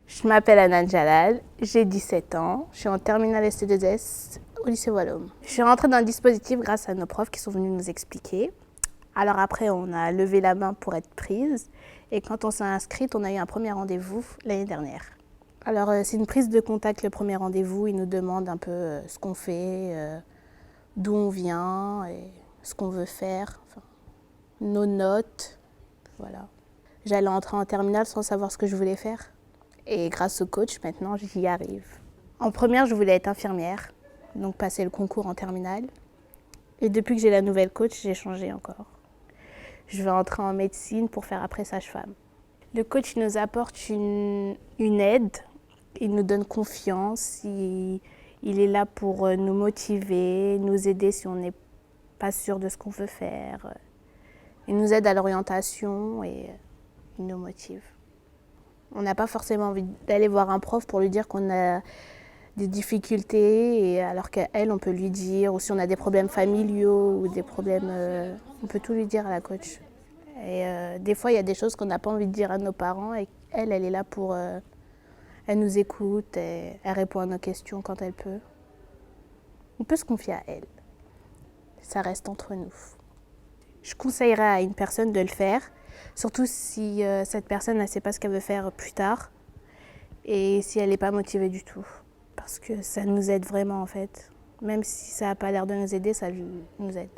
Je m'appelle Anna Jalal, j'ai 17 ans, je suis en terminale ST2S au lycée Wallum. Je suis rentrée dans le dispositif grâce à nos profs qui sont venus nous expliquer. Alors après, on a levé la main pour être prise et quand on s'est inscrite, on a eu un premier rendez-vous l'année dernière. Alors c'est une prise de contact le premier rendez-vous, ils nous demandent un peu ce qu'on fait, d'où on vient et ce qu'on veut faire, enfin, nos notes, voilà. J'allais entrer en terminale sans savoir ce que je voulais faire. Et grâce au coach, maintenant, j'y arrive. En première, je voulais être infirmière, donc passer le concours en terminale. Et depuis que j'ai la nouvelle coach, j'ai changé encore. Je vais entrer en médecine pour faire après sage-femme. Le coach nous apporte une aide, il nous donne confiance, il est là pour nous motiver, nous aider si on n'est pas sûr de ce qu'on veut faire. Il nous aide à l'orientation et il nous motive. On n'a pas forcément envie d'aller voir un prof pour lui dire qu'on a des difficultés, et alors qu'elle, on peut lui dire, ou si on a des problèmes familiaux ou des problèmes, on peut tout lui dire à la coach. Et des fois, il y a des choses qu'on n'a pas envie de dire à nos parents, et elle est là pour, elle nous écoute, et elle répond à nos questions quand elle peut. On peut se confier à elle. Ça reste entre nous. Je conseillerais à une personne de le faire, surtout si cette personne ne sait pas ce qu'elle veut faire plus tard et si elle n'est pas motivée du tout. Parce que ça nous aide vraiment en fait. Même si ça n'a pas l'air de nous aider, ça nous aide.